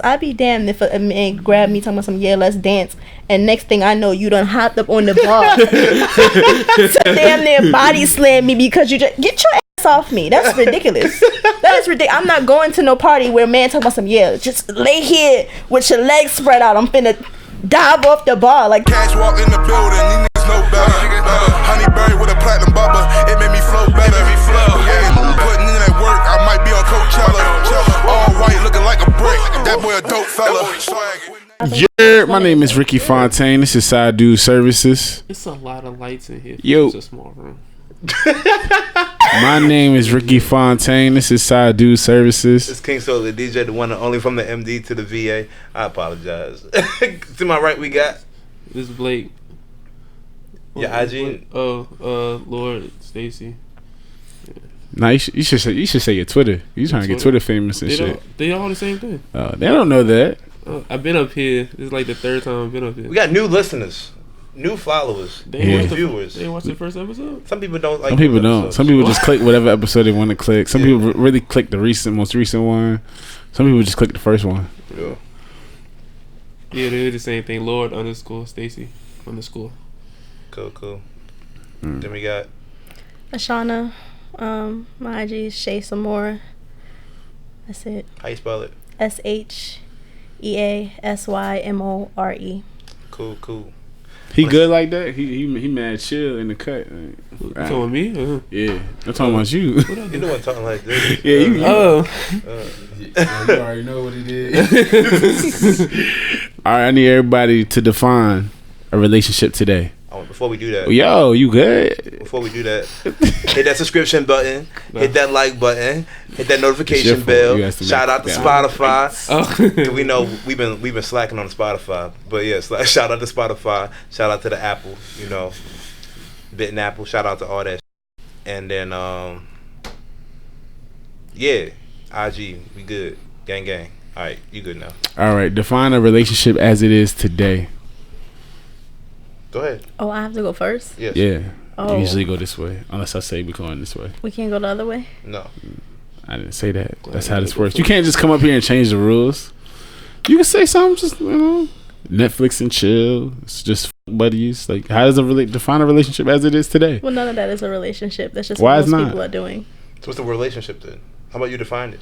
I'd be damned if a man grabbed me talking about some, yeah, let's dance, and next thing I know, you done hopped up on the bar to damn near body slam me because you just get your ass off me. That's ridiculous. That is ridiculous. I'm not going to no party where a man talking about some, yeah, just lay here with your legs spread out. I'm finna dive off the bar like. Cash walk in the building, these niggas know better. Honey berry with a platinum bubba, it made me flow better. Yeah, putting in that work, I might be on Coachella. All white, looking like a brick. That boy a dope fella. Yeah, my name is Ricky Fontaine. This is SideDude Services. It's a lot of lights in here. Yo. It's a small room. My name is Ricky Fontaine. This is SideDude Services. It's King Soul, the DJ, the one and only from the MD to the VA. I apologize. To my right, we got. This is Blake. Your IG. Lord Stacy. Nah, you should say your Twitter. You trying to get Twitter famous and shit. They all the same thing. They don't know that. I've been up here. This is like the third time I've been up here. We got new listeners, new followers, new viewers. They watched the first episode. Some people don't like. Some people don't. Some people just click whatever episode they want to click. Some people really click the most recent one. Some people just click the first one. Yeah. Yeah, they do the same thing. Lord _Stacy _. Cool. Then we got Ashana. My IG is Shay some more. That's it. How you spell it? SheaSymore. Cool. He good like that? He mad chill in the cut. You talking me? Yeah, I'm talking about you. You know what I'm talking like this. Yeah, you. You already know what it is. All right, I need everybody to define a relationship today. Before we do that, yo, you good? Before we do that, hit that subscription button, hit that like button, hit that notification bell. Shout out to Spotify. We know we've been slacking on Spotify, but yeah, shout out to Spotify. Shout out to the Apple, Bit and Apple. Shout out to all that. And then IG, we good. Gang. All right, you good now. All right, define a relationship as it is today. Go ahead. Oh, I have to go first? Yes. Yeah. Oh. You usually go this way. Unless I say we're going this way. We can't go the other way? No. I didn't say that. That's how this works. You can't just come up here and change the rules. You can say something just, Netflix and chill. It's just buddies. Like, how does define a relationship as it is today? Well, none of that is a relationship. That's just what most people are doing. So what's the relationship then? How about you define it?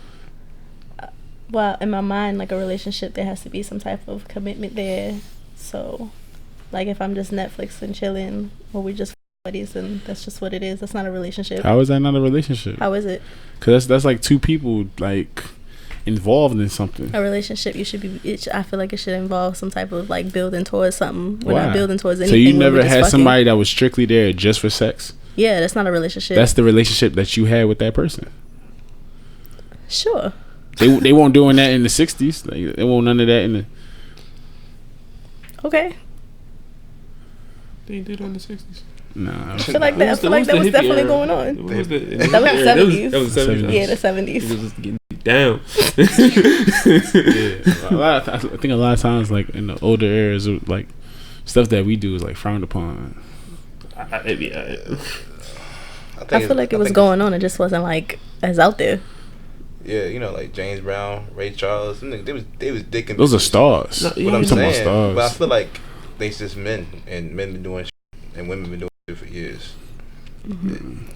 Well, in my mind, like a relationship, there has to be some type of commitment there. So... like if I'm just Netflix and chilling, or we just buddies, and that's just what it is. That's not a relationship. How is that not a relationship? How is it? Because that's like two people like involved in something. A relationship, I feel like it should involve some type of like building towards something. We're not building towards anything. So you never had somebody that was strictly there just for sex? Yeah, that's not a relationship. That's the relationship that you had with that person. Sure. They won't doing that in the 60s. Like, they won't none of that in the. Okay. They did in the 60s. Nah, I feel like that was definitely going on. That was the 70s. That was the 70s. Yeah, the 70s. It was just getting down. I think a lot of times, like in the older eras, like stuff that we do is like frowned upon. I feel like it was going on. It just wasn't like as out there. Yeah, like James Brown, Ray Charles. They was dicking. Those are stars. What I'm saying, but I feel like they just men, and men been doing shit, and women been doing shit for years. Mm-hmm.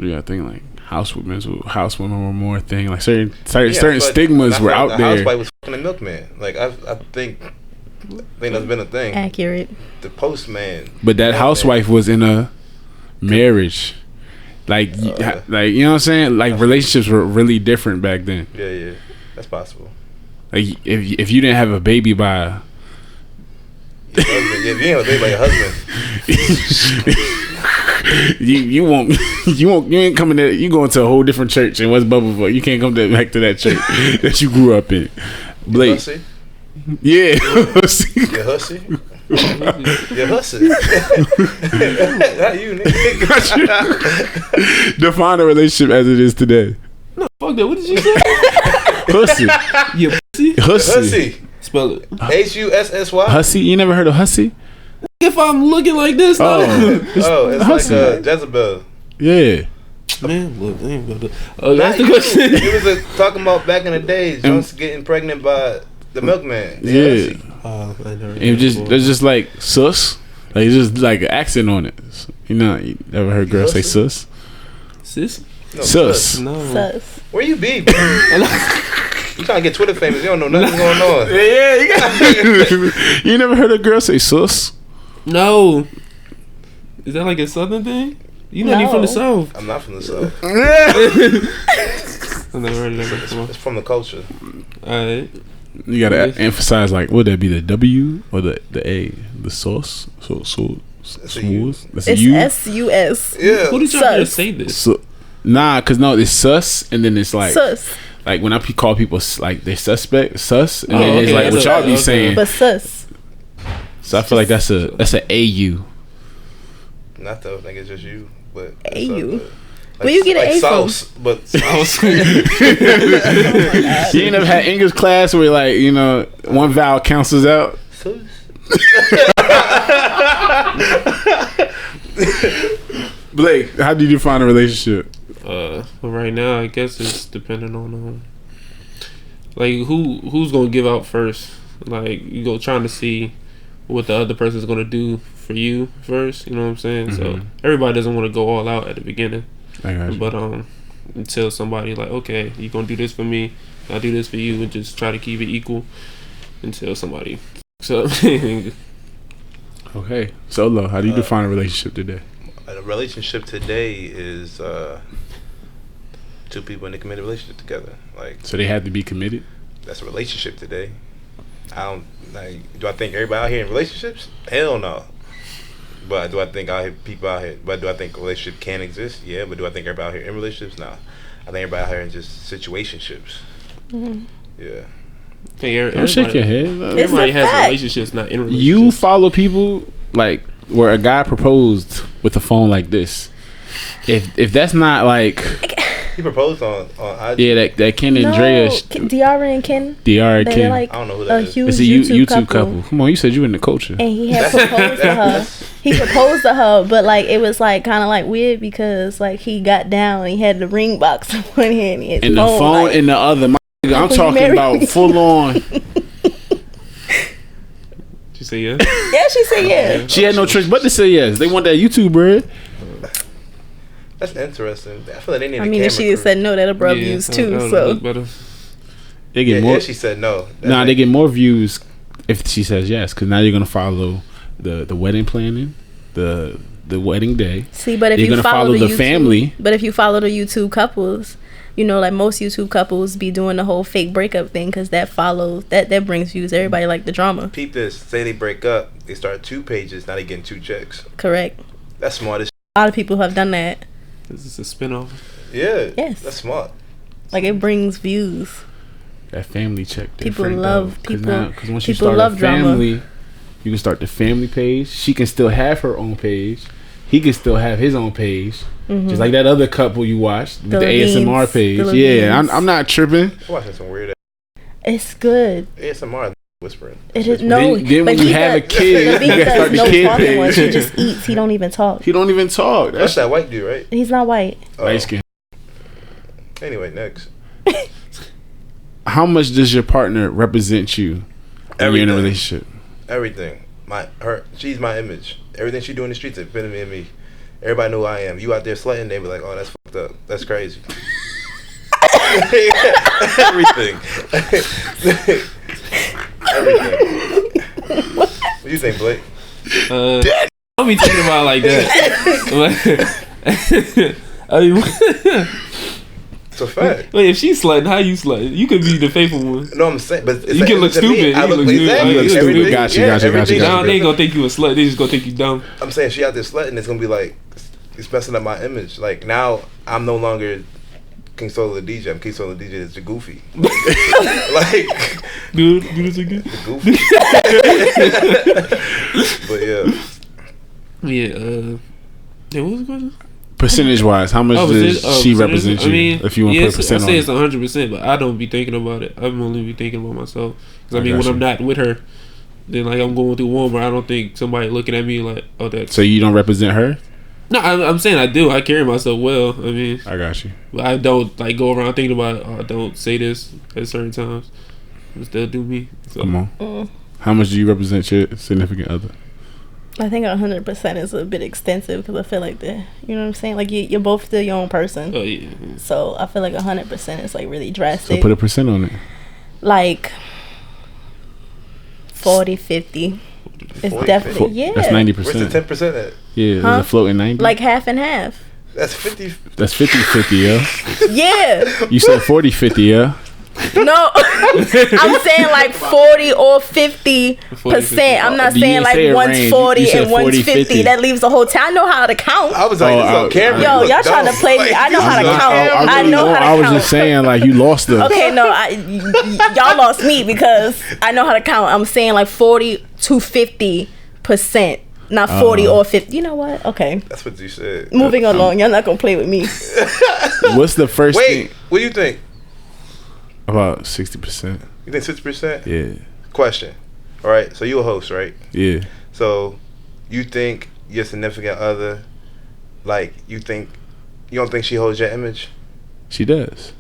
Yeah, I think like housewomen were more a thing. Like certain stigmas were out there. The housewife was fucking a milkman. Like I think that's been a thing. Accurate. The postman. But that housewife was in a marriage. Like you know what I'm saying? Like relationships were really different back then. Yeah, that's possible. Like if you didn't have a baby by your husband, if you ain't a baby by your husband, you ain't coming there. You going to a whole different church in West Bubblefuck. You can't come back to that church that you grew up in. Blake. Hussy? Yeah. Hussy? Your hussy? Your hussy? Not you, nigga. Define a relationship as it is today. No, fuck that. What did you say? Hussy. Yeah, pussy? Hussy. Spell it. Hussy? Hussy? You never heard of hussy? If I'm looking like this, it's like Jezebel. Yeah. Man, look, they ain't gonna do. Oh, that's the question. It was talking about back in the days, Jones getting pregnant by the milkman. Yeah. I never. There's just like sus. Like it's just like an accent on it. You know, you ever heard girls say sus? Sis? No, sus. No. Sus. Where you be, bro? You trying to get Twitter famous? You don't know nothing going on. Yeah, you got. You never heard a girl say sus? No. Is that like a southern thing? You not even from the South. I'm not from the South. I never heard of that before. It's from the culture. Alright. You gotta emphasize, like, would that be the W or the A? The sauce? That's a U. It's S-U-S. Yeah. Who did y'all Sus. hear say this? Cause no, it's sus, and then it's like Sus. like when I call people like they're suspect, sus, and then okay, it's like what y'all be saying. But sus. So I feel like that's a AU. Not though. I think it's just you. But AU. Where you get an A from? sauce, but sauce. You ain't never had English class where like, you know, one vowel cancels out. Blake, how do you define a relationship? Well, right now, I guess it's depending on like who's gonna give out first. Like you go trying to see what the other person's gonna do for you first. You know what I'm saying? Mm-hmm. So everybody doesn't want to go all out at the beginning. I got you. But until somebody like, okay, you gonna do this for me, I'll do this for you, and just try to keep it equal until somebody. So okay, Solo, how do you define a relationship today? A relationship today is two people in a committed relationship together. Like, So they have to be committed? that's a relationship today. I don't like. Do I think everybody out here in relationships? Hell no. But do I think people out here? But do I think a relationship can exist? Yeah. But do I think everybody out here in relationships? No. I think everybody out here in just situationships. Mm-hmm. Yeah. Don't shake your head. Everybody has fact. relationships, not in relationships. You follow people like where a guy proposed with a phone like this. If that's not like He proposed on IG. yeah, that Ken and Drea, Diara and Ken. Diara and They're Ken. like I don't know who a that is. huge It's a YouTube couple. Come on, you said you in the culture. And he had proposed to her. He proposed to her, but like it was like kind of like weird because like he got down and he had the ring box in one hand and And the phone like, in the other. I'm Will you talking marry about me? full on. Did you say yeah? Yeah, she said yeah. She had no choice but to say yes. They want that YouTube bread. That's interesting. I feel like they need. I mean, if she had said no, that'd bro views too. So They get more. If she said no. They get more views if she says yes, because now you're gonna follow the wedding planning, the wedding day. see, but if You're you gonna follow the YouTube, family. but if you follow the YouTube couples, you know, like most YouTube couples be doing the whole fake breakup thing because that follows that brings views. Everybody like the drama. Peep this. Say they break up. They start 2 pages. Now they getting 2 checks. Correct. That's smart as. A lot of people have done that. This is a spinoff. Yeah. Yes. That's smart. Like it brings views. That family check. People different, love though. people. Because once you People start love a family, drama. you can start the family page. She can still have her own page. He can still have his own page. Just like that other couple you watched with the ASMR page. Yeah, I'm not tripping. I'm watching some weird It's good. ASMR whispering. It is no. Then but when you he have a does- kid, but you he gotta start does the no kid talking ones. He page. just eats. He don't even talk. He don't even talk. That's that white dude, right? He's not white. Light skin. Anyway, next. How much does your partner represent you when you're in a relationship? Everything. She's my image. Everything she do in the streets is epitome of me. Everybody know who I am. You out there slutting, they be like, oh, that's fucked up. That's crazy. Everything. Everything. What do you think, Blake? Don't be thinking about it like that. I mean, It's a fact. wait, if she's slutting, how you slutting? You could be the faithful one. No, I'm saying, but it's You can look to me, stupid. I You look look stupid. exactly. You look stupid. Everything- Got you. everything- Nah, they ain't gonna think you a slut. They just gonna think you dumb. I'm saying she out there slutting, it's gonna be like it's messing up my image. Like now, I'm no longer King Solo the DJ. I'm King Solo the DJ. It's the goofy. Like, Do this again. the goofy. But yeah, Yeah, what was the question? Percentage wise, how much does she represent you? I mean, if you want to put a percent I on say it. it's 100%, but I don't be thinking about it. I'm only be thinking about myself. Because I mean, when got I'm not with her, then like I'm going through one where I don't think somebody looking at me like, oh, that's. So you don't represent her? No, I'm saying I do. I carry myself well. I mean, I got you. But I don't like go around thinking about. Oh, don't say this at certain times. I still do me. So. Come on. How much do you represent your significant other? I think 100% is a bit extensive because I feel like you know what I'm saying? Like you're both still your own person. Oh yeah. So I feel like 100% is like really drastic. So put a percent on it. Like 40, 50. It's 40, definitely, yeah. That's 90%. Where's the 10% at? Yeah, there's a floating 90. Like half and half. That's 50. That's 50-50, yeah. Yeah. You said 40-50, yeah. No, I'm saying like 40 or 50%. I'm not saying like one's 40 and one's 50. That leaves the whole time. I know how to count. I was like, this on camera. Yo, y'all trying to play me. I know how to count. I know how to count. I was just saying like you lost us. Okay, no, y'all lost me because I know how to count. I'm saying like 40 to 50%. Not 40 or 50. You know what? Okay. That's what you said. Moving along. Y'all not going to play with me. What's the first thing? Wait, what do you think? About 60%. You think 60%? Yeah. Question. All right. So you a host, right? Yeah. So you think your significant other, like you don't think she holds your image? She does.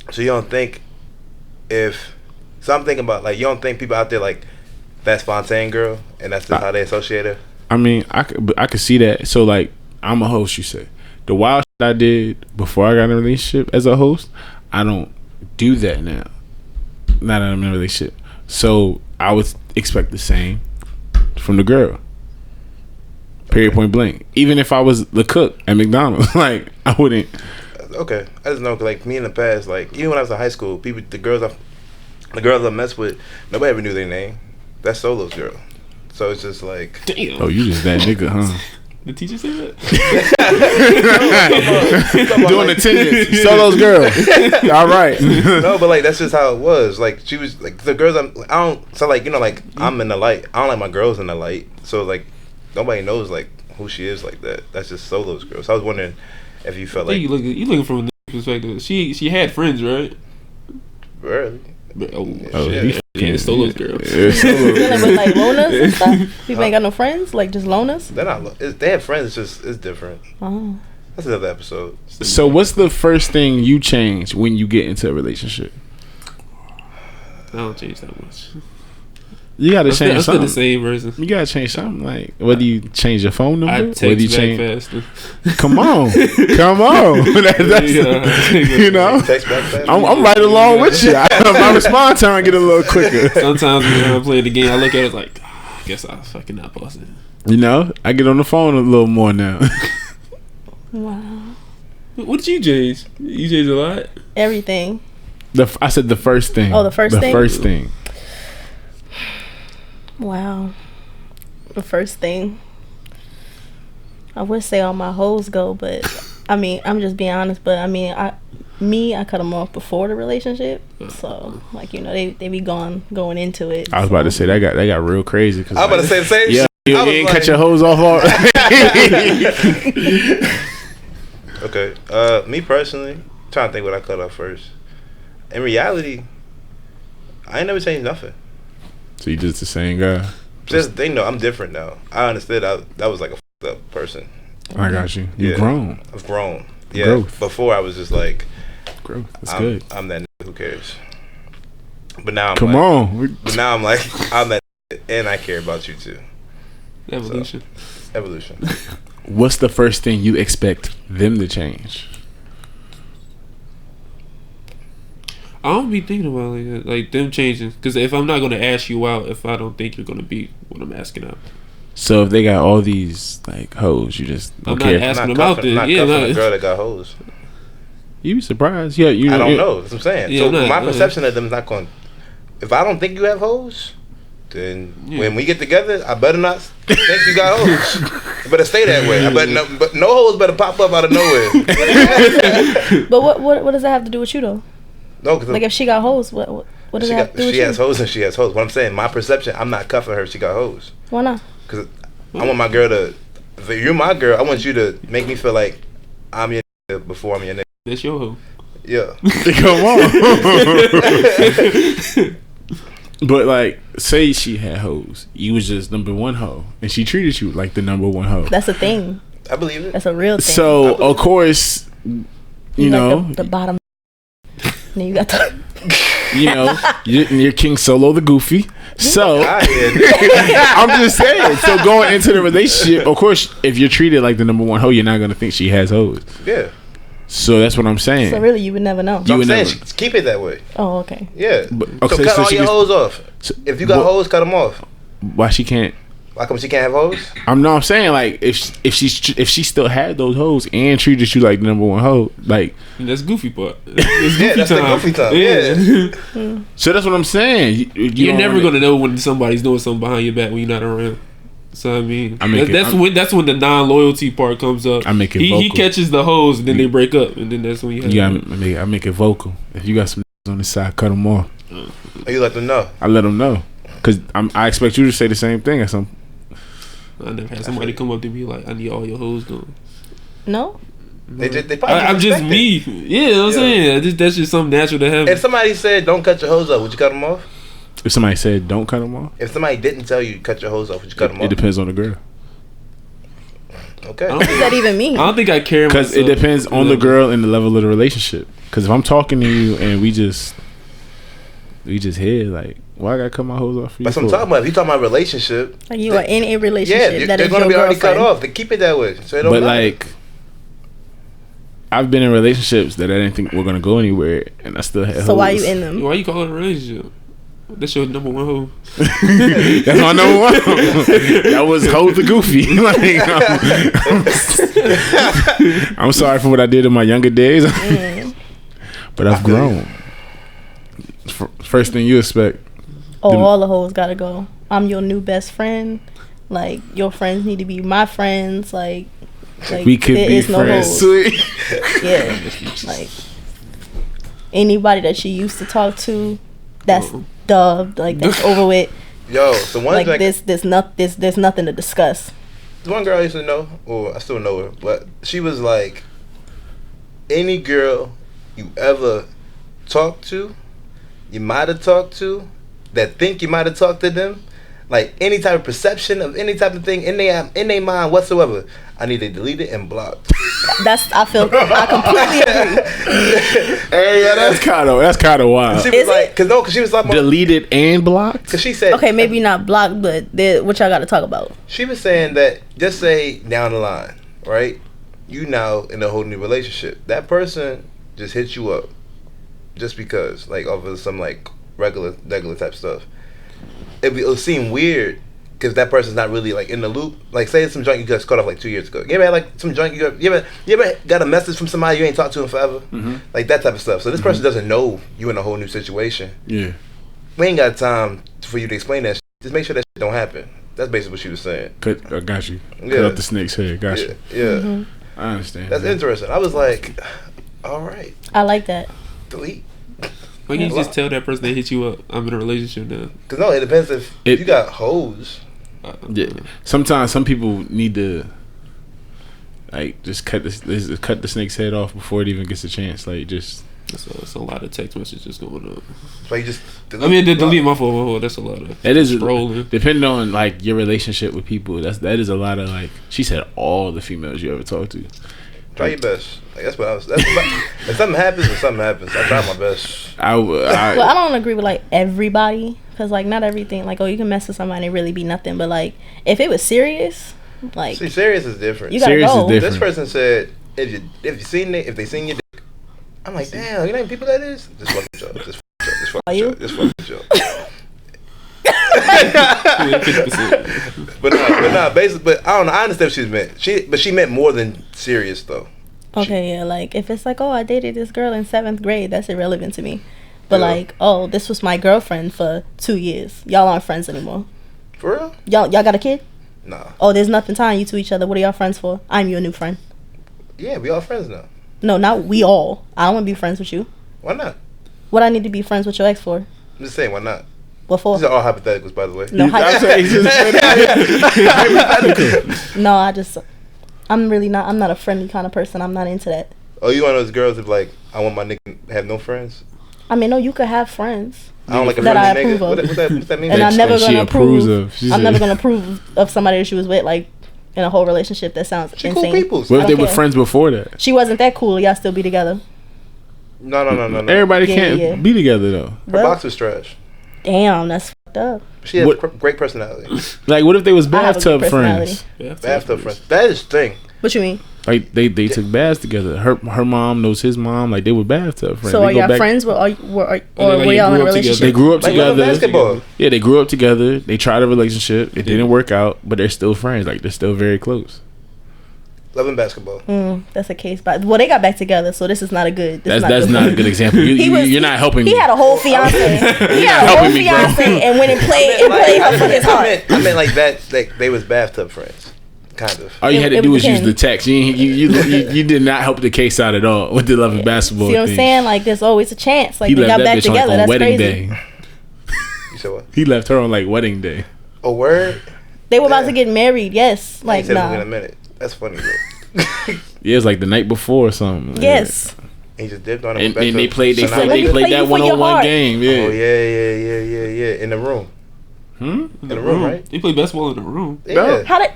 So you don't think so I'm thinking about like you don't think people out there like that Fontaine girl and that's just how they associate her? I mean, I could see that. So like I'm a host, you said. The wild shit I did before I got in a relationship as a host, I don't do that now that I'm in a relationship. So I would expect the same from the girl. Period, point blank. Even if I was the cook at McDonald's, like I wouldn't. Okay, I just know like me in the past, like even when I was in high school, the girls I messed with, nobody ever knew their name. That's Solo's girl. So it's just like, damn. Oh, you just that nigga, huh? The teacher said that? Doing attendance. Solo's girl. All right. No, but like that's just how it was. Like she was like the girls. I'm in the light. I don't like my girls in the light. So like nobody knows like who she is like that. That's just Solo's girl. So I was wondering if you felt like you looking from a perspective. She had friends, right? Really? Yeah, Solo's girl. Dealing with like loners and stuff. People ain't got no friends, like just loners. They're not. They have friends. It's different. Oh. That's another episode. So what's the first thing you change when you get into a relationship? I don't change that much. You gotta change I'm something. the same person. You gotta change something. Like whether you change your phone number, I text whether you back change. faster. Come on. That's, you know, Text back fast. I'm right along with you. My response time get a little quicker. Sometimes when I'm playing the game, I look at it like, I guess I was fucking not posting. You know, I get on the phone a little more now. Wow. What did you change? You changed a lot. Everything. I said the first thing. Oh, the first thing? The first thing. Wow. The first thing. I would say all my hoes go, but I mean, I'm just being honest, but I mean, I cut them off before the relationship. So, like, you know, they be going into it. I was about to say that got real crazy. I was about to say the same shit. You ain't cut your hose off all. Okay. Me personally, trying to think what I cut off first. In reality, I ain't never changed nothing. So you just the same guy? Just they know I'm different now. I understood that was like a f***ed up person. I got you. You've grown. I've grown. Yeah. Growth. Before I was just like, growth. That's good. I'm that nigga, who cares? But now I'm Come on. But now I'm like, I'm that nigga, and I care about you too. Evolution. So, evolution. What's the first thing you expect them to change? I don't be thinking about it like that, like them changing. Because if I'm not going to ask you out, if I don't think you're going to be what I'm asking out. So if they got all these like hoes, you just don't care. Not asking them out. Not cuffing a girl that got hoes. You be surprised. Yeah, I don't know. That's what I'm saying. Yeah, so my perception of them is not going. If I don't think you have hoes, then when we get together, I better not think you got hoes. You better stay that way. But no hoes better pop up out of nowhere. But what does that have to do with you though? No, like if she got hoes, what does that have to do with you? She has hoes and she has hoes. What I'm saying, my perception, I'm not cuffing her if she got hoes. Why not? Because I want my girl to. If you're my girl, I want you to make me feel like I'm your nigga before I'm your nigga. That's your hoe. Yeah. Come on. But like, say she had hoes, you was just number one hoe, and she treated you like the number one hoe. That's the thing. I believe it. That's a real thing. So of course, you know, the bottom. Then you got the. You know, you're King Solo the Goofy. So I'm just saying. So going into the relationship, of course, if you're treated like the number one hoe, you're not gonna think she has hoes. Yeah. So that's what I'm saying. So really, you would never know. So I'm saying keep it that way. Oh, okay. Yeah. But, okay, so cut all your hoes off. If you got hoes, cut them off. Why she can't? Why come she can't have hoes? I'm saying like if she still had those hoes and treated you like the number one hoe, like that's goofy part. That's the goofy time. Yeah. So that's what I'm saying. You're never gonna know when somebody's doing something behind your back when you're not around. So I mean, that's when the non-loyalty part comes up. I make it vocal. He catches the hoes and then they break up and then that's when I make it vocal. If you got some on the side, cut them off. You let them know. I let them know because I expect you to say the same thing at some. I never had somebody come up to me like, I need all your hoes gone. No? They probably I'm just me. Yeah, you know what I'm saying? That's just something natural to have. If somebody said, don't cut your hoes off, would you cut them off? If somebody said, don't cut them off? If somebody didn't tell you, cut your hoes off, would you cut them off? It depends on the girl. Okay. What does that even mean? I don't think I care. Because it depends on the girl and the level of the relationship. Because if I'm talking to you and we just here, like, why I gotta cut my hoes off for you? That's what I'm talking about. If you talking about relationship, like you are in a relationship, they're gonna be already cut off. They keep it that way, so it don't matter. Like, I've been in relationships that I didn't think were gonna go anywhere, and I still had hoes. So why you in them? Why you call it a relationship? That's your number one hoe. That's my number one. That was hoe the Goofy. Like, I'm sorry for what I did in my younger days, but I've grown. First thing you expect. All the hoes gotta go. I'm your new best friend. Like, your friends need to be my friends. Like we could be friends. Sweet. Yeah. Like, anybody that she used to talk to, that's dubbed. Like, that's over with. Yo, the one like there's nothing to discuss. The one girl I used to know, or I still know her, but she was like, any girl you ever talked to, you might have talked to, that think you might have talked to them, like any type of perception of any type of thing in their mind whatsoever, I need to delete it and block. I completely agree. Hey, yeah, that's kind of wild. She was like, cause she was like, deleted and blocked. Cause she said, okay, maybe not blocked, but what y'all got to talk about? She was saying that just say down the line, right? You now in a whole new relationship. That person just hits you up, just because, like, over some like regular type stuff. It'll seem weird because that person's not really like in the loop. Like, say it's some junk you got cut off like 2 years ago. You ever had like some junk you ever got a message from somebody you ain't talked to in forever? Mm-hmm. Like that type of stuff. So this person doesn't know you in a whole new situation. Yeah, we ain't got time for you to explain that shit. Just make sure that shit don't happen. That's basically what she was saying. I got you. Cut up the snake's head. Got you. Yeah. Mm-hmm. I understand. That's interesting. I was like, all right. I like that. Delete. Why can't you just tell that person that hit you up, I'm in a relationship now? Because no, it depends if you got hoes. Yeah. Sometimes some people need to like just cut the snake's head off before it even gets a chance. Like, just it's a lot of text messages going on. So you just delete my phone. That's a lot of. It is scrolling. Depending on like your relationship with people. That is a lot of, like, she said, all the females you ever talked to. Try your best. Like, that's what I was. If something happens, I try my best. Well, I don't agree with like everybody, because like not everything. Like, you can mess with somebody and really be nothing. But like, if it was serious, like, see, serious is different. You gotta serious go. Is different. This person said, if they seen your dick, I'm like, damn, you know how many people that is? Just fuck with y'all. Just fuck with y'all. But basically, but I don't know. I understand what she's meant. She meant more than serious though. Okay, yeah, like if it's like, I dated this girl in 7th grade, that's irrelevant to me. But like, this was my girlfriend for 2 years. Y'all aren't friends anymore. For real? Y'all got a kid? Nah. There's nothing tying you to each other. What are y'all friends for? I'm your new friend. Yeah, we all friends now. No, not we all. I don't want to be friends with you. Why not? What I need to be friends with your ex for? I'm just saying, why not? What for? These are all hypotheticals, by the way. No, hypothetical. I'm really not. I'm not a friendly kind of person. I'm not into that. Oh, you one of those girls that like, I want my nigga to have no friends? I mean, no, you could have friends. I don't like a that friendly I approve nigga. of. What's that mean? And I'm never gonna approve. I'm never gonna approve of somebody that she was with. Like, in a whole relationship. That sounds insane. Cool people. What if they were friends before that? She wasn't that cool. Y'all still be together? No. Everybody can't be together though. Her box was trash. Damn, that's fucked up. She has great personality. Like, what if they was bathtub friends? Bathtub friends. That is the thing. What you mean? Like they took baths together. Her mom knows his mom. Like they were bathtub friends. So are y'all friends? Or were y'all in a relationship? They grew up together. Basketball. Yeah, they grew up together. They tried a relationship. It didn't work out, but they're still friends. Like they're still very close. Loving basketball. That's a case, but they got back together, so this is not a good. That's not a good example. You're not helping me. He had a whole fiance. And went and played her for his heart. I meant like that. Like they was bathtub friends, kind of. All you had to do was use the text. You did not help the case out at all with the loving basketball. See what I'm saying? Like there's always a chance. Like he they got back together. That's wedding crazy. Day. You said what? He left her on like wedding day. A word. They were about to get married. Yes. Like in a minute. That's funny though. Yeah, it's like the night before or something. Yes. He just dipped on him. And they played that 1-on-1 game. Yeah. Oh yeah. In the room. In the room, right? They play basketball in the room. Yeah. No. How did?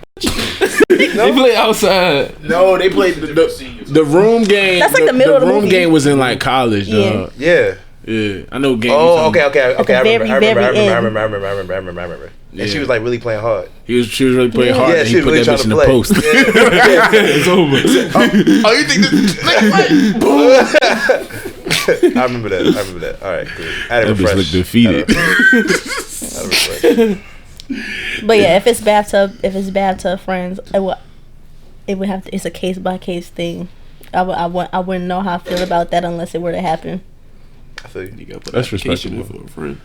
They play outside. No, they played the room game. That's like the middle of the movie. The room game was in like college. Yeah. I know game. Oh, okay. I remember. Yeah. And she was like really playing hard. She was really playing hard. Yeah, and she he was really put that trying bitch to in play. the post. It's over. Oh, you think this? I remember that. All right, good. That bitch looked defeated. But yeah, if it's bathtub friends, it would have to. It's a case by case thing. I wouldn't know how I feel about that unless it were to happen. I feel you. Gotta put That's respectable for a friend.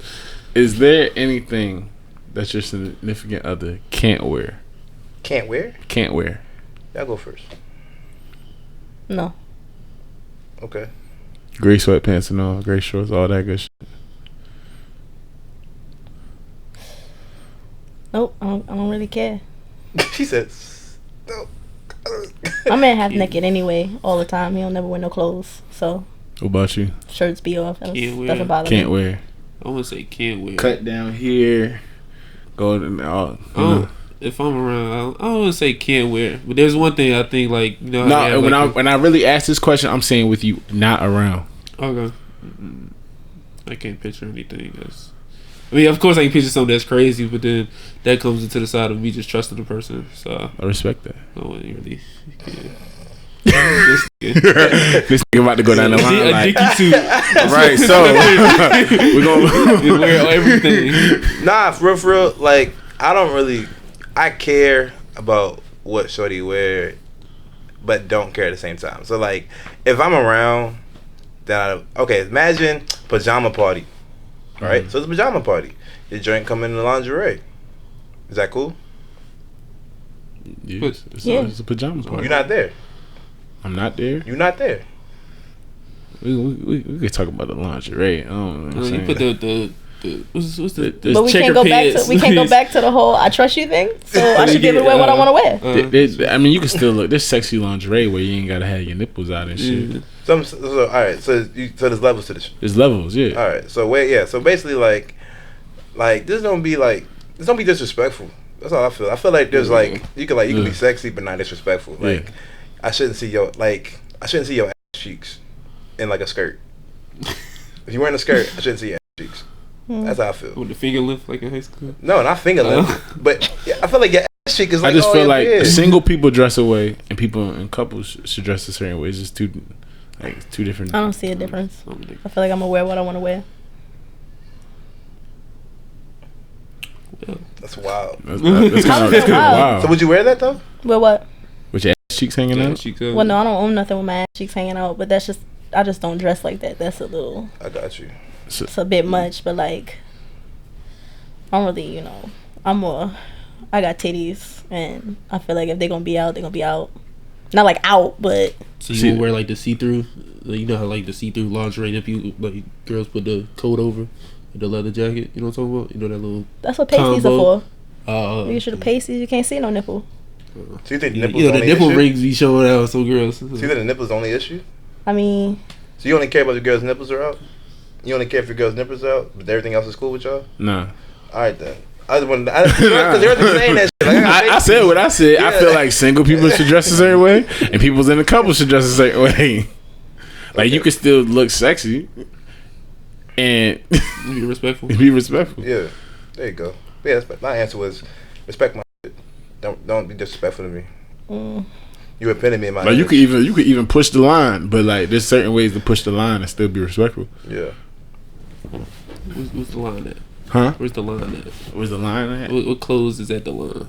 Is there anything that your significant other can't wear? Can't wear? Can't wear. Y'all go first. No. Okay. Gray sweatpants and all, gray shorts, all that good shit. Nope, I don't really care. She said, no. My man half naked anyway, all the time. He don't never wear no clothes. So. What about you? Shirts be off. Doesn't bother me. Can't me. wear. I want to say can't wear. Cut down here. Go to if I'm around, I don't want to say can't wear. But there's one thing I think like when I really ask this question, I'm saying with you not around. Okay. I can't picture anything that's. I mean, of course, I can picture something that's crazy, but then that comes into the side of me just trusting the person. So I respect that. I wouldn't really. This nigga about to go down the line. A dicky suit. Right, so we're gonna wear everything. Nah, for real. Like, I care about what shorty wear, but don't care at the same time. So like, if I'm around, then imagine pajama party. Right? So it's a pajama party. Your drink come in the lingerie. Is that cool? Yes. It's a pajama party. You're not there. I'm not there. You're not there. We could talk about the lingerie. I don't know. You put the what's the but we can't go back to the whole I trust you thing. So I should be able to wear what I want to wear. I mean, you can still look. There's sexy lingerie where you ain't gotta have your nipples out and shit. So all right. So there's levels to this. There's levels, yeah. All right. So So basically, like this don't be disrespectful. That's all I feel. I feel like there's you can be sexy but not disrespectful. Like I shouldn't see your ass cheeks in like a skirt. If you're wearing a skirt, I shouldn't see your ass cheeks. That's how I feel. With the finger lift like in high school? No, not finger lift. But I feel like your ass cheek is like. I just feel like single people dress away and people and couples should dress a certain way. It's just two different. I don't see a difference. I feel like I'm gonna wear what I want to wear. That's wild. That's kind of wild. So would you wear that though? Wear what? With your ass cheeks hanging out? Well, no, I don't own nothing with my ass cheeks hanging out. But I just don't dress like that. That's a little. I got you. It's a bit much, but like, I'm really, I got titties, and I feel like if they're gonna be out, they're gonna be out. Not like out, but. So you would wear like the see-through, you know how like the see-through lingerie, if you like girls put the coat over the leather jacket, you know what I'm talking about? You know that little. That's what pasties are for. You should have pasties. You can't see no nipple. So you think nipples? The nipple rings be showing out some girls. So you think the nipples the only issue? I mean. So you only care about your girls' nipples are out? You only care if your girls' nipples are out, but everything else is cool with y'all? Nah. All right then. Because everything's saying that shit. I said what I said. Yeah. I feel like single people should dress a certain way, and people's in a couple should dress a certain way. Like you can still look sexy, and be respectful. Be respectful. Yeah, there you go. Yeah, my answer was respect my shit. Don't be disrespectful to me. You offended me in my. Like you could even push the line, but like there's certain ways to push the line and still be respectful. Yeah. What's the line at? Huh? Where's the line at? Where's the line at? What clothes is at the line?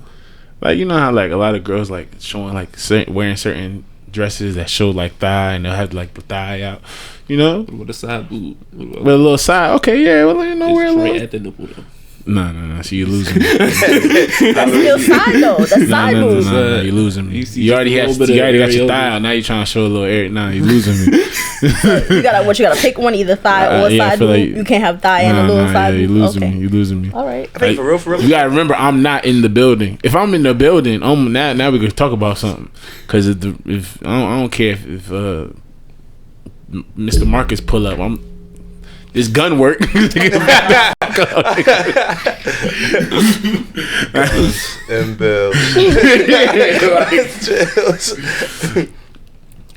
Like you know how like a lot of girls like showing like wearing certain dresses that show like thigh and they'll have like the thigh out, you know. With a side boob. With a little side. Okay, yeah. Well, you know where a little. At the nipple though. No. So you're losing me. That's still side though. That's side boob. No, you're losing me. You already got your thigh out. Now you're trying to show a little area. Nah, you're losing me. You gotta pick one, either thigh or side boob. Like, you can't have thigh and a little side boob. You're losing me. All right. I think for real. You gotta remember, I'm not in the building. If I'm in the building, now we can talk about something. Because if I don't care if Mr. Marcus pull up, this gun work. And Bill.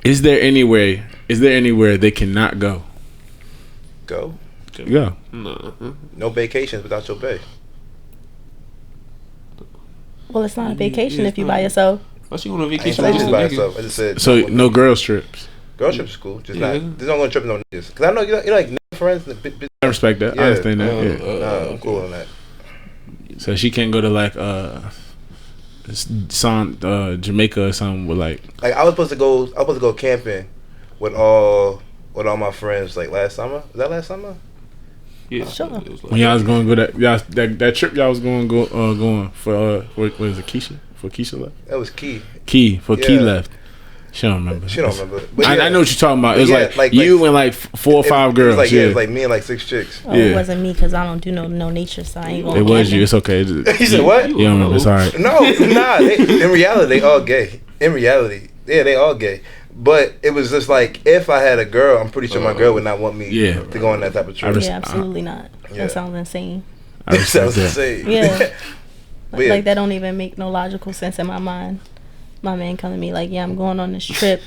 Is there anywhere they cannot go? Go. No vacations without your bae. Well, it's not a vacation if you by yourself. Why she going on vacation? I just by yourself. I just said. So no girls trips. Girl trips is cool. Just not going to trip no niggas. Because I know you like friends. I respect that. I understand that. I'm cool on that. So she can't go to like Jamaica or something with like I was supposed to go camping with all my friends like last summer. Was that last summer? Yeah, sure. When y'all was going to go that trip y'all was going for what is it, Keisha? For Keisha left? That was Key. Key left. She don't remember. But I know what you're talking about. It was like you and like 4 or 5 girls. It was like me and like 6 chicks. Oh, it wasn't me because I don't do no nature, so I ain't gonna. It was you. It's okay. You said what? You don't remember. It's alright. No, nah. In reality, they all gay. In reality, yeah, they all gay. But it was just like if I had a girl, I'm pretty sure my girl would not want me to go on that type of trip. Yeah, absolutely not. That sounds insane. That sounds insane. Yeah. Like that don't even make no logical sense in my mind. My man come to me like, yeah, I'm going on this trip,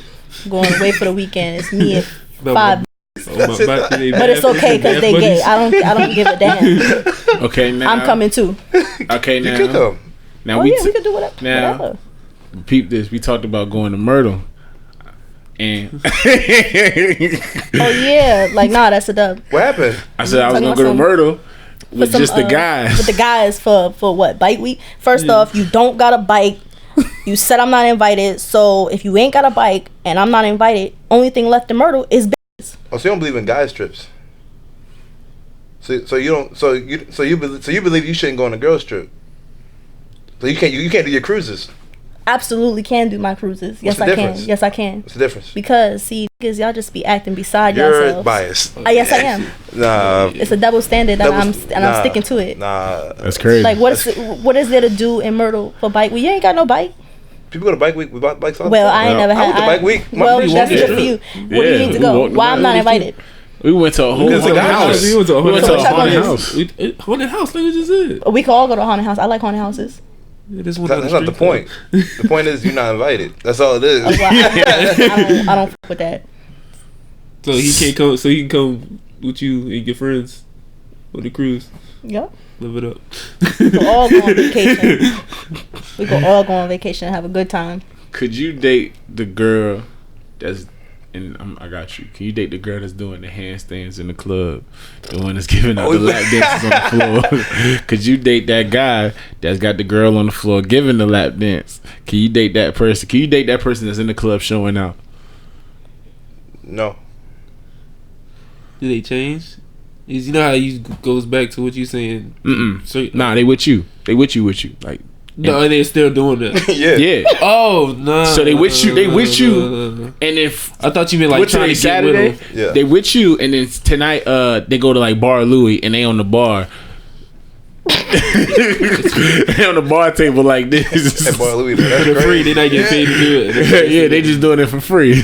going away for the weekend. It's me and 5. But it's okay because they gay. I don't give a damn. Okay, now I'm coming too. Okay, now you could come. Now we could do whatever. Now, peep this. We talked about going to Myrtle, and oh yeah, like nah, that's a dub. What happened? I said I was gonna go to Myrtle with just the guys. With the guys for what? Bike week. First off, you don't got a bike. You said I'm not invited, so if you ain't got a bike and I'm not invited, only thing left in Myrtle is business. Oh, so you don't believe in guys trips? So you believe you shouldn't go on a girls trip? So you can't do your cruises? Absolutely can do my cruises. Yes, I can. Yes, I can. What's the difference? Because see, niggas, y'all just be acting beside yourselves. You're biased. Yes, I am. Nah. It's a double standard, and I'm sticking to it. Nah. That's crazy. Like, what is there to do in Myrtle for bike week? You ain't got no bike. People go to bike week with bikes all the Well, time. I ain't never had. I went to bike week. Well, that's good for you. Where do you need to go? Why I'm not invited? We went to a whole haunted house. We went to a haunted house. Haunted house, nigga, just it. We can all go to a haunted house. I like haunted houses. That's not the point. The point is you're not invited. That's all it is. Well, I don't fuck with that. So he can't come. So he can come with you and your friends for the cruise. Yep. Live it up. We can all go on vacation. We can all go on vacation and have a good time. Could you date the girl that's? And I got you. Can you date the girl that's doing the handstands in the club? The one that's giving out the lap dances on the floor? Could you date that guy that's got the girl on the floor giving the lap dance? Can you date that person? Can you date that person that's in the club showing out? No. Do they change? You know how you goes back to what you saying? So, nah, they with you. They with you. Like. No, and they're still doing that. Yeah. Oh no. So they with you. And if I thought you meant like trying to Saturday, get with them. they with you, and then tonight they go to like Bar Louie and they on the bar. They on the bar table like this. At Bar Louie, that's for free. They not getting paid to do it. Yeah, they just doing it for free.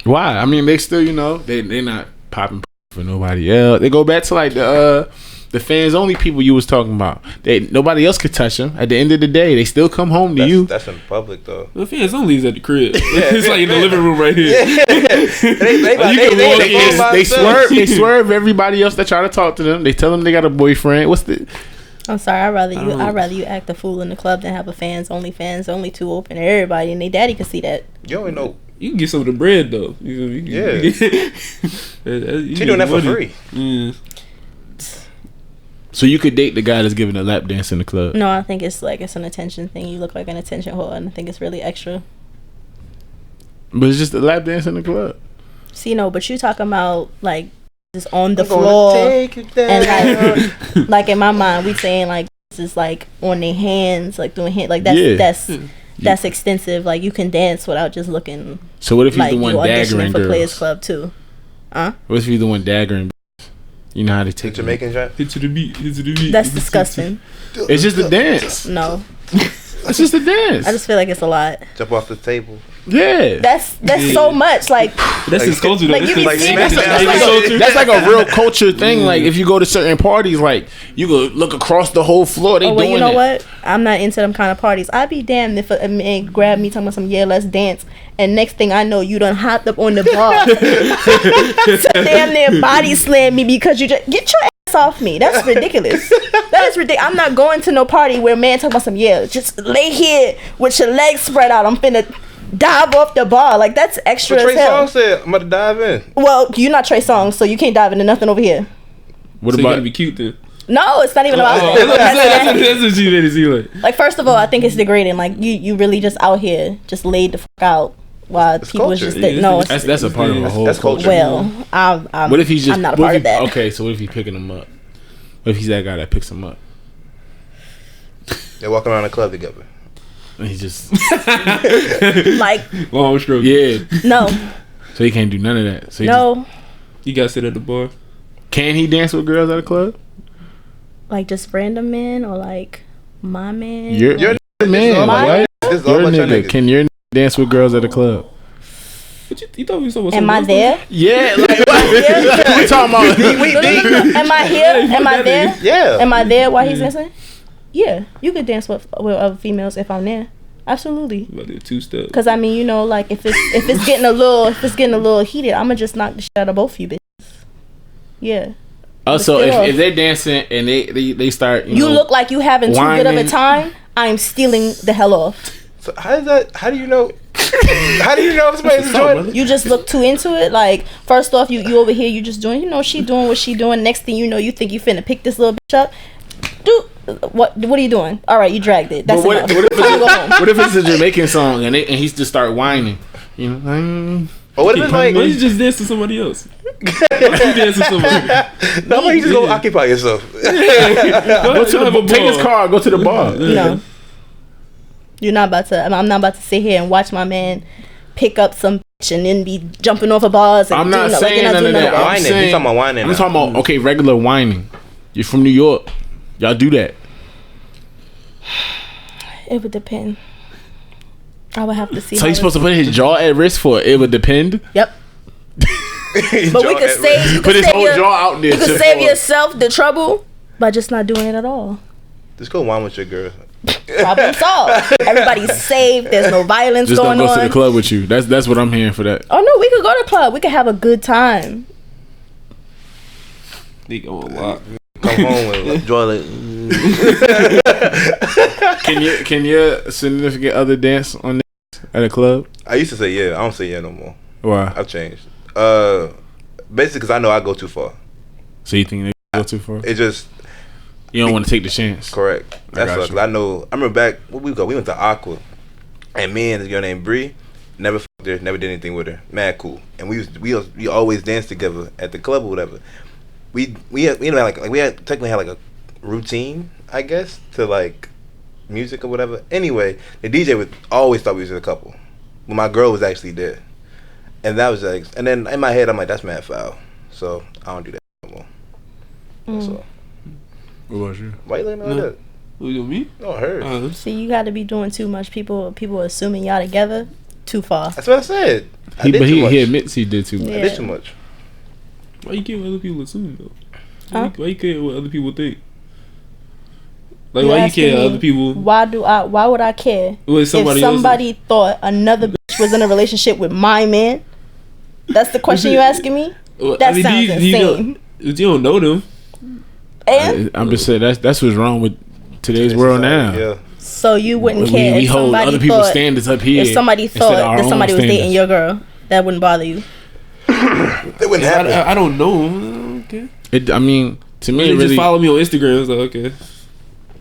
Why? I mean, they still, they not popping for nobody else. They go back to like the the fans only people you was talking about. Nobody else could touch them. At the end of the day, they still come home to you. That's in public though. The fans only is at the crib. It's like in the living room right here. They swerve everybody else that try to talk to them. They tell them they got a boyfriend. What's the? I'm sorry. I'd rather you act a fool in the club than have a fans only too open to everybody, and they daddy can see that. You don't know. You can get some of the bread though. Yeah. She doing that for free. Yeah. So you could date the guy that's giving a lap dance in the club? No, I think it's an attention thing. You look like an attention whore, and I think it's really extra. But it's just a lap dance in the club. See, no, but you talking about like just on the floor and like in my mind, we saying like this is like on their hands, like doing hand, like that's extensive. Like you can dance without just looking. So what if he's like the one daggering for girls? Players Club too. What if he's the one daggering? You know how they take Jamaican rap? Hit to the beat. That's disgusting. It's just a dance. No. It's just a dance. I just feel like it's a lot. Jump off the table. Yeah. That's so much. Like that's his culture. Like you be seeing that's like a real culture thing. Like if you go to certain parties, like you go look across the whole floor. They doing you know what? I'm not into them kind of parties. I'd be damned if a man grabbed me talking about some let's dance, and next thing I know you done hopped up on the bar. So damn near body slam me because you just get your ass off me. That's ridiculous. That is ridiculous. I'm not going to no party where a man talking about some just lay here with your legs spread out. I'm finna dive off the bar. Like that's extra Trey as hell. Songz said I'm about to dive in. Well, you're not Trey Songz, so you can't dive into nothing over here. What so about? You gotta be cute then. No, it's not even about that. That's what you made it seem like. Like first of all, I think it's degrading. Like you really just out here just laid the fuck out while it's people culture. was just no. That's a part of the whole. That's culture. Well, what if he's just? I'm not a part of that. Okay, so what if he's picking them up? What if he's that guy that picks them up? They're walking around the club together. And he just like long stroke. Yeah. No. So he can't do none of that. So you gotta sit at the bar. Can he dance with girls at a club? Like just random men or like my man? You're the man. What? You're a nigga. Can your dance with girls at a club? But you thought we were talking about Am I there? Yeah, like what? We talking about? No. Am I here? Am I there? Yeah. Am I there while he's dancing? Yeah, you could dance with other females if I'm there. Absolutely. About to do 2-step. Cause I mean, you know, like if it's getting a little heated, I'ma just knock the shit out of both of you bitches. Yeah. Also, if they're dancing and they start, you look like you having too good of a time, I'm stealing the hell off. So how do you know? How do you know if somebody's enjoying? You just look too into it. Like first off, you over here, you just doing, she doing what she doing. Next thing you know, you think you finna pick this little bitch up. Dude, what are you doing? All right, you dragged it. That's enough. What if it's a Jamaican song and he's just start whining? You know. Or what if it's like? Why don't you just dance to somebody else? Why don't you dance to somebody? No, you just go occupy yourself. Take his car. Go to the bar. No. You're not about to. I'm not about to sit here and watch my man pick up some bitch and then be jumping off of bars. And I'm not saying none of that. I'm talking about whining. I'm talking about regular whining. You're from New York. Y'all do that. It would depend. I would have to see. So he's supposed to put his jaw at risk for it would depend? Yep. But we could save. You put could his whole jaw out there. You could save yourself the trouble by just not doing it at all. Just go whine with your girl. Problem solved. Everybody's safe. There's no violence just going on. Just don't go to the club with you. That's what I'm hearing for that. Oh no, we could go to the club. We could have a good time. They go a lot. Come home with joy. Can your significant other dance on this at a club? I used to say yeah. I don't say yeah no more. Why? I've changed. Basically, because I know I go too far. So you think they go too far? It just you don't want to take the chance. Correct. That's what I know. I remember back when we went to Aqua, and me and this girl named Bree never fucked her, never did anything with her. Mad cool, and we always danced together at the club or whatever. We technically had like a routine, I guess, to like music or whatever. Anyway, the DJ would always thought we was a couple, but my girl was actually there, and that was like. And then in my head, I'm like, that's mad foul, so I don't do that no more. So. What about you? Why you looking at that? Who, me? No, her. See, you got to be doing too much. People assuming y'all together too far. That's what I said. He admits he did too much. Yeah. I did too much. Why you can't let other people assume though? Huh? Why you care what other people think? Like, why you care what other people? Why would I care if somebody thought another bitch was in a relationship with my man? That's the question you asking me? That sounds insane. You don't know them. And I'm just saying that's what's wrong with today's world now. Yeah. So you wouldn't care we if hold somebody other people's thought, standards up here. If somebody thought that somebody was dating your girl, that wouldn't bother you. It wouldn't happen. I don't know. Okay. I mean, to me, they really just follow me on Instagram. So okay.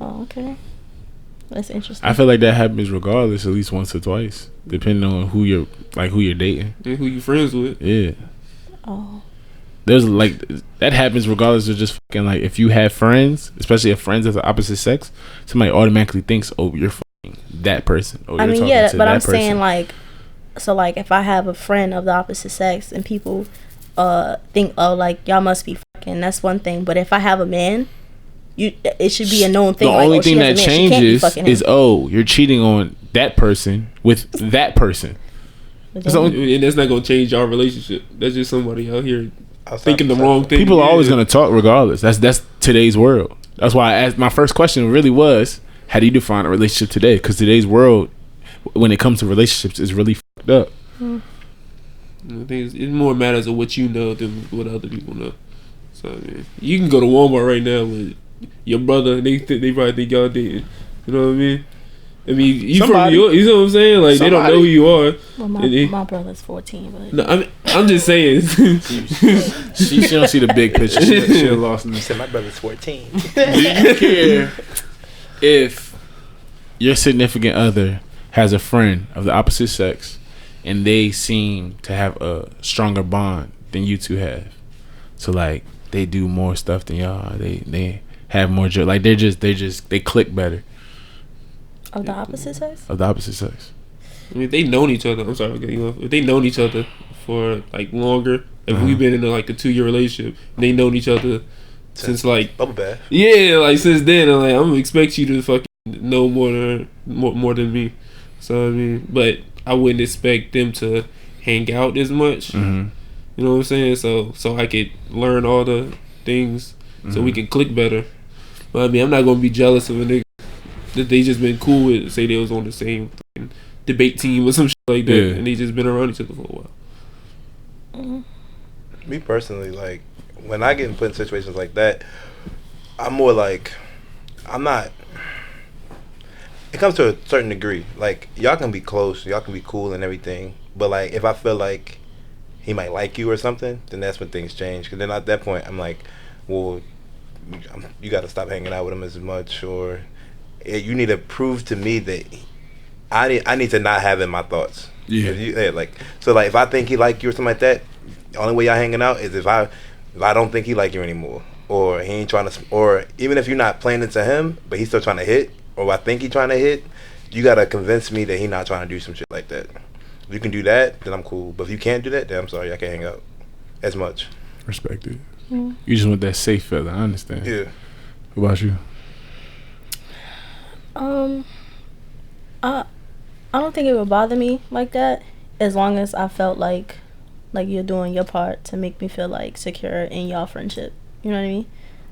Oh, okay. That's interesting. I feel like that happens regardless, at least once or twice, depending on who you're dating and who you friends with. Yeah. Oh. There's like that happens regardless of just fucking like if you have friends, especially if friends of the opposite sex, somebody automatically thinks, oh, you're fucking that person. Or I you're mean, yeah, to but that I'm person. saying like, so like if I have a friend of the opposite sex and people think, oh, like y'all must be fucking, that's one thing. But if I have a man, it should be a known thing. The only thing that changes is, oh, you're cheating on that person with that person. And that's not gonna change our relationship. That's just somebody out here thinking the wrong thing. People are always gonna talk regardless. That's today's world. That's why I asked. My first question really was, how do you define a relationship today? Because today's world, when it comes to relationships, is really fucked up. I think it more matters of what you know than what other people know. So I mean, you can go to Walmart right now with your brother, and they probably think y'all dating. You know what I mean? I mean, you know what I'm saying? Like, they don't know who you are. Well, my brother's 14, but no, I'm just saying. she don't see the big picture. She lost. She said my brother's 14. Do you care if your significant other has a friend of the opposite sex and they seem to have a stronger bond than you two have? So like they do more stuff than y'all. They have more joy. Like they click better. Of the opposite sex? Of the opposite sex. I mean, if they known each other, I'm sorry, I'm getting off. If they known each other for like longer, if we've been in like a 2-year relationship, and they known each other since like bubble bath. Yeah, like since then, I'm gonna expect you to fucking know more than me. So I mean, but I wouldn't expect them to hang out as much. Mm-hmm. You know what I'm saying? So I could learn all the things, so we can click better. But I mean, I'm not gonna be jealous of a nigga that they just been cool with. Say they was on the same debate team or some shit like that, and they just been around each other for a while. Me personally, like when I get put in situations like that, I'm more like, I'm not. It comes to a certain degree. Like y'all can be close, y'all can be cool and everything, but like if I feel like he might like you or something, then that's when things change. Because then at that point, I'm like, well, you got to stop hanging out with him as much, or you need to prove to me that I need to not have in my thoughts. Yeah. Like so, like if I think he like you or something like that, the only way y'all hanging out is if I don't think he like you anymore, or he ain't trying to, or even if you're not playing into him, but he's still trying to hit, or I think he's trying to hit, you gotta convince me that he's not trying to do some shit like that. If you can do that, then I'm cool. But if you can't do that, then I'm sorry, I can't hang out as much. Respect it. You just want that safe feeling. I understand. Yeah. What about you? I don't think it would bother me like that, as long as I felt like you're doing your part to make me feel like secure in y'all friendship. You know what I mean?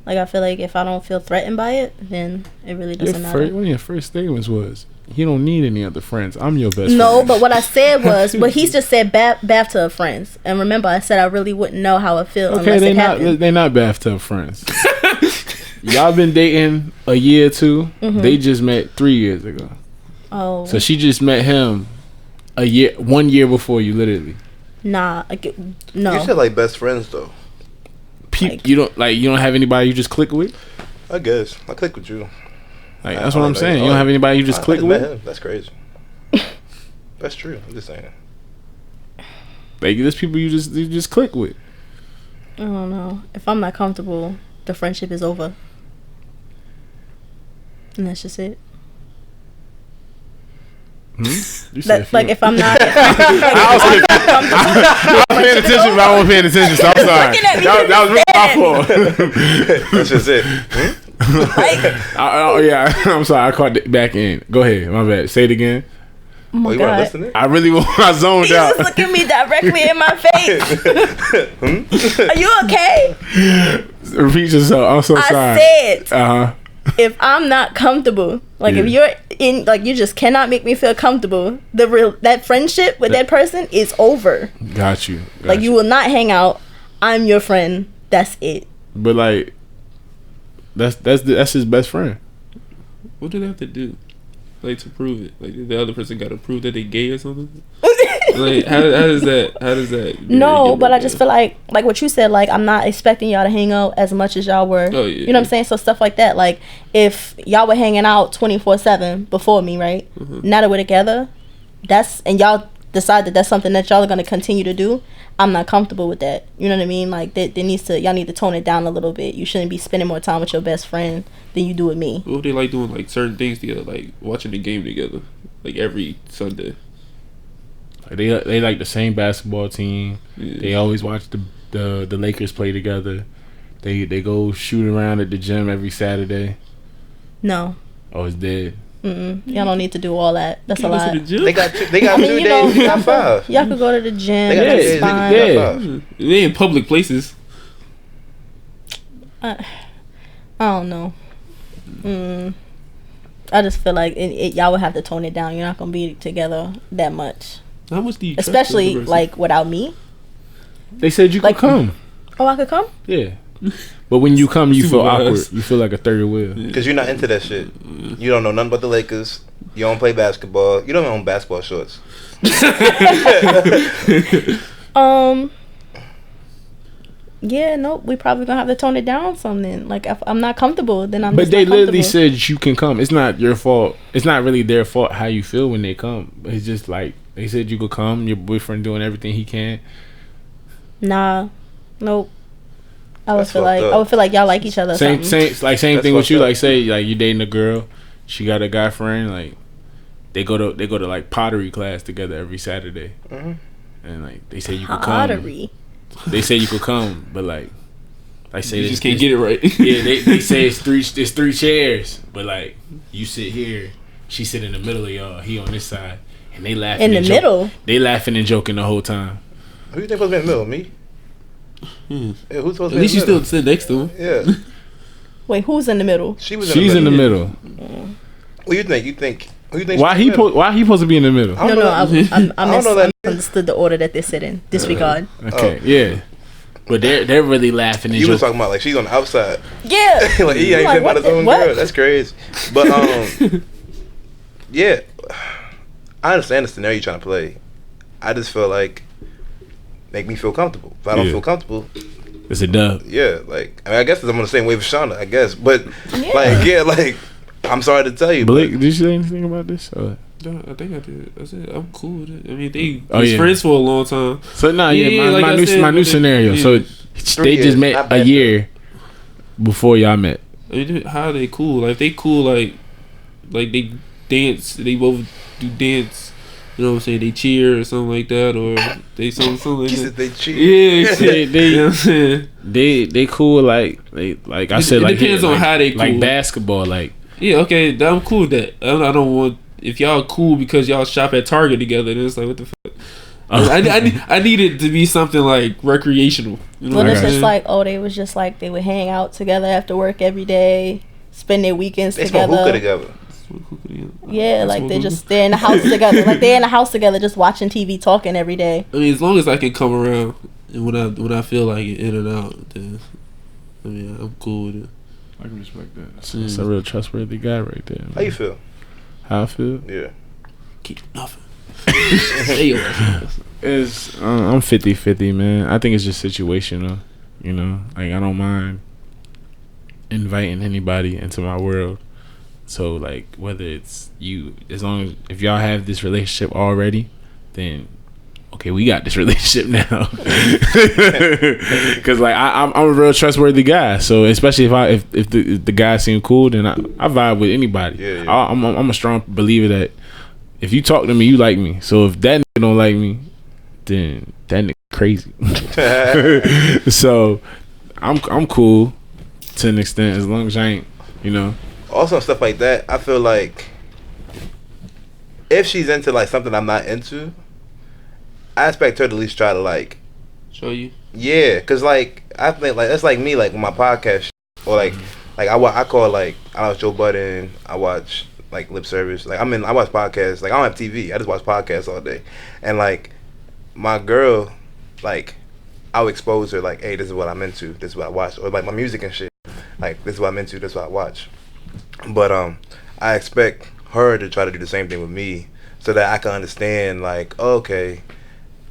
Like I feel like if I don't feel threatened by it, then it really doesn't matter. One of your first statements was, "You don't need any other friends. I'm your best." No, friend. but what I said was, but he's just said bathtub friends. And remember, I said I really wouldn't know how it feels. Okay, unless they're not bathtub friends. Y'all been dating a year or two. They just met 3 years ago. Oh. So she just met him 1 year before you, literally. Nah, no. You said like best friends though. You don't have anybody you just click with? I guess I click with you. Like that's what I'm saying. You don't have anybody you just click with? Met him. That's crazy. That's true. I'm just saying. Like there's people you just click with. I don't know. If I'm not comfortable, the friendship is over. And that's just it. Like if I'm not, I was paying attention, but I wasn't paying attention. So I'm sorry. That was really my fault. That's just it. Yeah, I'm sorry. I caught it back in. Go ahead. My bad. Say it again. Oh my you God. weren't listening? I zoned He out. was looking me directly in my face. Are you okay? Repeat yourself. I'm so sorry. I said, Uh-huh. if I'm not comfortable, like if you're in, like you just cannot make me feel comfortable, that friendship with that person is over. Got you. Like you will not hang out. I'm your friend. That's it. But like, that's his best friend. What do they have to do? Like to prove it? Like the other person got to prove that they gay or something? Like how does that? No, but I just feel like what you said. Like I'm not expecting y'all to hang out as much as y'all were. Oh, yeah, you know what I'm saying? So stuff like that. Like if y'all were hanging out 24/7 before me, right? Mm-hmm. Now that we're together, and y'all decide that that's something that y'all are gonna continue to do. I'm not comfortable with that. You know what I mean? Like y'all need to tone it down a little bit. You shouldn't be spending more time with your best friend than you do with me. What if they like doing like certain things together, like watching the game together, like every Sunday? They like the same basketball team. Yeah. They always watch the Lakers play together. They go shoot around at the gym every Saturday. No. Oh, it's dead. Y'all don't need to do all that. That's a lot. They got 2 days. You got 5. Y'all could go to the gym. They got 2 days. Fine. You got 5. They in public places. I don't know. I just feel like y'all would have to tone it down. You're not gonna be together that much, How much do you trust especially the person? like without me. They said you could come. Oh, I could come. Yeah. But when you come, you feel Supervised. awkward. You feel like a third wheel. Because you're not into that shit. You don't know nothing about the Lakers. You don't play basketball. You don't own basketball shorts. Yeah, nope. We probably gonna have to tone it down something. Like if I'm not comfortable, then I'm. But just they not literally comfortable. said you can come. It's not your fault. It's not really their fault how you feel when they come. It's just like they said you could come. Your boyfriend doing everything he can. Nah, nope. I would That's feel fucked like up. I would feel like y'all like each other. Same Same. thing That's with fucked you. up. Like say like you dating a girl, she got a guy friend. Like they go to like pottery class together every Saturday, and like they say you could come. Pottery. They say you could come, but like say You this- just can't this- get it right. Yeah, they say it's three chairs, but like you sit here, she sit in the middle of y'all, he on this side, and they laughing In the and middle? They laughing and joking the whole time. Who you think supposed to be in the middle? Me? Yeah, who's supposed to At be least you in the middle? still sit next to him. Yeah. Wait, who's in the middle? She's in the middle. What do you think? You think? Who you think? Why he supposed to be in the middle? I don't No, know I don't know that. misunderstood the order that they sit in. Disregard. Okay, yeah, but they're really laughing and You was joking. talking about like she's on the outside. Yeah. Like he ain't Like, about his what own the- what? girl. That's crazy. But yeah, I understand the scenario you're trying to play. I just feel like make me feel comfortable. If I don't Yeah. feel comfortable, It's a dub. yeah, like I guess I'm on the same wave as Shauna, I guess. But Yeah. like I'm sorry to tell you, Blake, did you say anything about this? Or? No, I think I did. I said I'm cool with it. I mean, they Oh, was yeah. friends for a long time. So nah, Yeah, like I said, my new but scenario. yeah. So 3 they years, just met not a bad. year before y'all met. I mean, how are they cool? Like if they cool, like they dance. They both do dance. You know what I'm saying? They cheer or something like that, or they something like He that. said they cheat. Yeah, They- you know what I'm saying? They cool like I said, It like depends on like- how they like cool. basketball. Like Yeah, okay, I'm cool with that. I don't want if y'all cool because y'all shop at Target together. Then it's like what the fuck. I need it to be something like recreational. You know Well, what it's I'm just saying? like, they was just like they would hang out together after work every day, spend their weekends They smoke hookah together. together. Yeah, like they're in the house together. Like they're in the house together, just watching TV, talking every day. I mean, as long as I can come around and when I feel like it, in and out, then I mean, I'm cool with it. I can respect that. That's a real trustworthy guy right there. Man. How you feel? How I feel? Yeah. Keep nothing. Hey, yo. It's I'm 50-50, man. I think it's just situational. You know, like I don't mind inviting anybody into my world. So like whether it's you, as long as if y'all have this relationship already, then okay, we got this relationship now. Because like I'm a real trustworthy guy. So especially if the guy seem cool, then I vibe with anybody. Yeah. I'm a strong believer that if you talk to me, you like me. So if that nigga don't like me, then that nigga crazy. So I'm cool to an extent as long as I ain't, you know. Also stuff like that, I feel like if she's into like something I'm not into, I expect her to at least try to like show you. Yeah, cause like I think like that's like me like with my podcast or like I call like I watch Joe Budden, I watch like Lip Service, like I watch podcasts, like I don't have TV, I just watch podcasts all day, and like my girl, like I'll expose her like, hey, this is what I'm into, this is what I watch, or like my music and shit, like this is what I'm into, this is what I watch, but I expect her to try to do the same thing with me so that I can understand like, okay,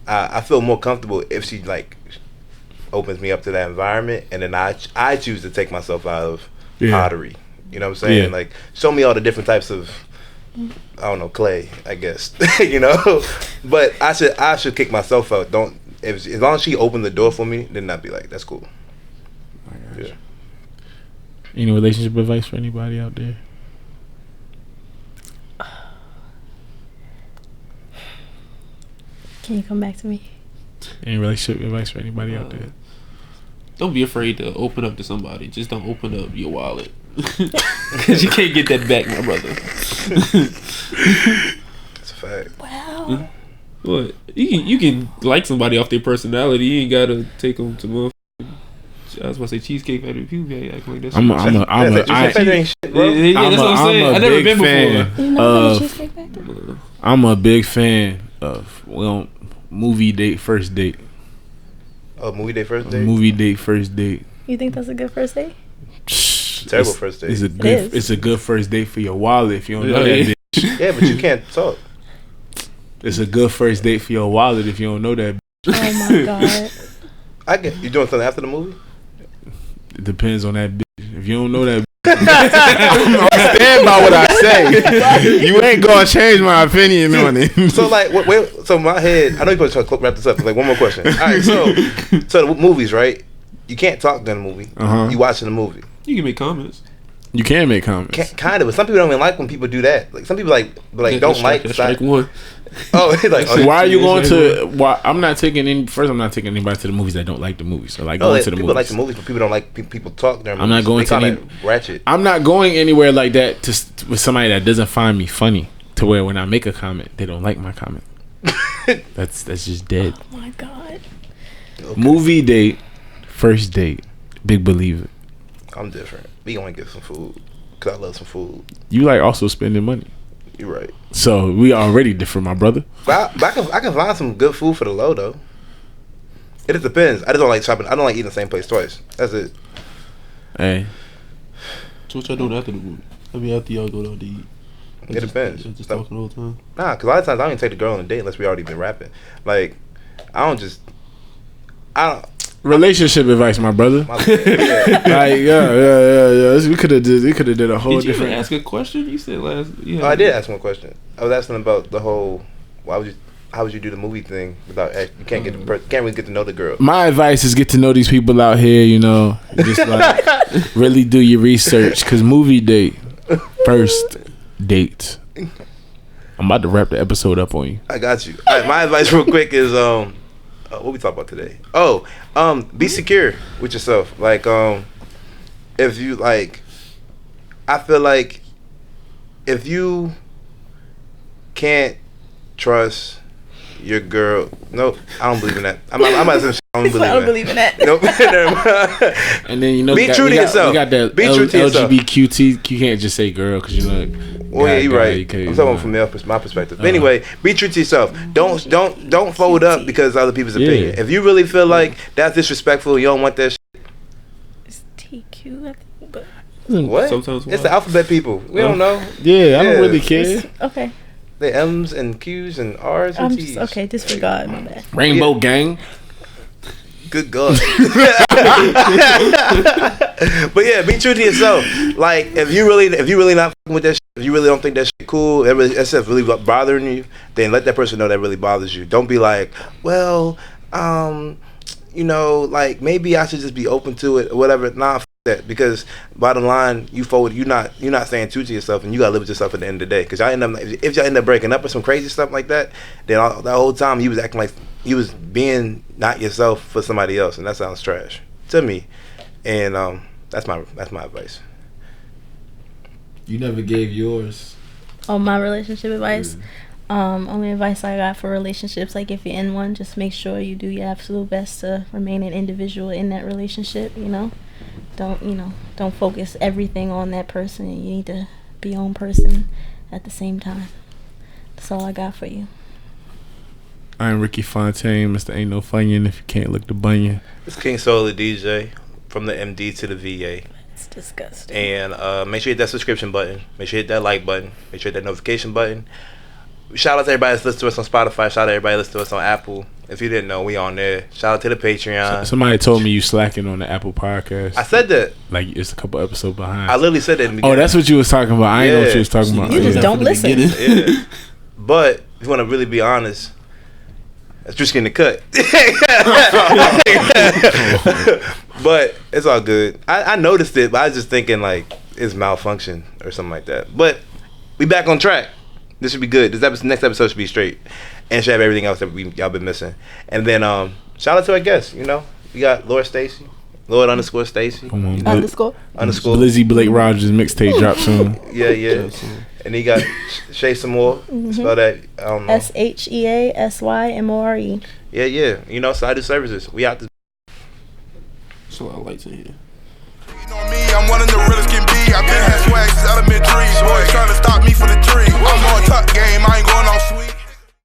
I feel more comfortable if she like opens me up to that environment, and then I choose to take myself out of pottery. You know what I'm saying? Yeah. Like show me all the different types of I don't know, clay, I guess. You know? But I should kick myself out. As long as she opened the door for me, then I'd be like, that's cool. Yeah. Any relationship advice for anybody out there? Can you come back to me? Any relationship advice for anybody out there? Don't be afraid to open up to somebody. Just don't open up your wallet. Because you can't get that back, my brother. That's a fact. Wow. What? You can like somebody off their personality. You ain't got to take them to motherfucking... I was about to say Cheesecake Factory. People be acting like that. I'm a big fan of movie date first date. Oh, movie date first date. Movie date first date. You think that's a good first date? Terrible first date. It's a good first date for your wallet if you don't know that bitch. Yeah, but you can't talk. It's a good first date for your wallet if you don't know that bitch. Oh my god. You doing something after the movie? It depends on that bitch. If you don't know that bitch, I stand by what I say. You ain't gonna change my opinion on it. So like, so in my head, I know you're supposed to wrap this up. Like one more question. All right, so the movies, right? You can't talk during the movie. You watching the movie. You can make comments. You can make comments. Kind of, but some people don't even like when people do that. Like some people don't like. Strike one. Oh, like why are you going to? Why I'm not taking any. First, I'm not taking anybody to the movies that don't like the movies. So like going to the people movies. Like the movies, but people don't like people talk during. I'm not going to any ratchet. I'm not going anywhere like that with somebody that doesn't find me funny. To where when I make a comment, they don't like my comment. That's just dead. Oh my god. Okay. Movie date, first date, big believer. I'm different. We gonna get some food because I love some food. You like also spending money. You're right. So we already different, my brother. But I can find some good food for the low though. It just depends. I just don't like shopping. I don't like eating the same place twice. That's it. Hey. So what y'all doing after the movie? I mean, after y'all go out to eat. It depends. Just talking the whole time. Nah, because a lot of times I don't even take the girl on a date unless we already been rapping. Like, I don't. Relationship advice, my brother. Like, yeah. We could have did a whole different. Did you ask a question? You said last. Yeah. Oh, I did ask one question. I was asking about the whole. How would you do the movie thing without? You can't can't really get to know the girl. My advice is get to know these people out here. You know, just like really do your research. Cause movie date, first date. I'm about to wrap the episode up on you. I got you. All right, my advice, real quick, is what we talk about today? Be secure with yourself. Like, if you like, I feel like if you can't trust your girl, nope, I don't believe in that. I'm about to say I don't believe in that. Nope. And then be true to yourself. We got that be true to yourself. LGBTQ. You can't just say girl because you're like. Well, yeah, you're right. I'm talking from my perspective. But anyway, be true to yourself. Don't fold up because of other people's opinion. If you really feel like that's disrespectful, you don't want that shit. It's TQ, I think, but what? Sometimes it's the alphabet people. We don't know. Yeah, I don't really care. Okay. The M's and Q's and R's and T's. Okay, disregard my bad. Rainbow gang. Good God. But yeah, be true to yourself. Like if you really not fucking with that shit, if you really don't think that shit cool, that stuff really bothering you, then let that person know that really bothers you. Don't be like, well, like maybe I should just be open to it or whatever. Nah, f that, because bottom line, you're not staying true to yourself, and you gotta live with yourself at the end of the day. Because if y'all end up breaking up or some crazy stuff like that, then the whole time you was acting like you was being not yourself for somebody else, and that sounds trash to me. And that's my advice. You never gave yours. Oh, my relationship advice. Only advice I got for relationships, like if you're in one, just make sure you do your absolute best to remain an individual in that relationship. Don't focus everything on that person. You need to be your own person at the same time. That's all I got for you. I'm Ricky Fontaine, Mr. Ain't No Funyun if you can't look the bunion. It's King Soul, the DJ, from the MD to the VA. It's disgusting. And make sure you hit that subscription button. Make sure you hit that like button. Make sure you hit that notification button. Shout out to everybody that's listening to us on Spotify. Shout out to everybody listening to us on Apple. If you didn't know, we on there. Shout out to the Patreon. Somebody told me you slacking on the Apple podcast. I said that. Like, it's a couple episodes behind. I literally said that in the beginning. Oh, that's what you was talking about. I ain't know what you was talking about. You just don't listen. Yeah. But if you want to really be honest, that's just getting the cut. But it's all good. I noticed it, but I was just thinking like it's malfunction or something like that. But we back on track. This should be good. Next episode should be straight, and should have everything else that y'all been missing. And then shout out to our guests. We got Lord Stacy, Lord _Stacy, _ Lizzie Blake Rogers mixtape drop soon. Yeah. And he got Shay some more. Spell that. I don't know. SHEASYMORE. Yeah. SideDude Services. We out this. That's what I like to hear. I'm one of the realest can be. I've been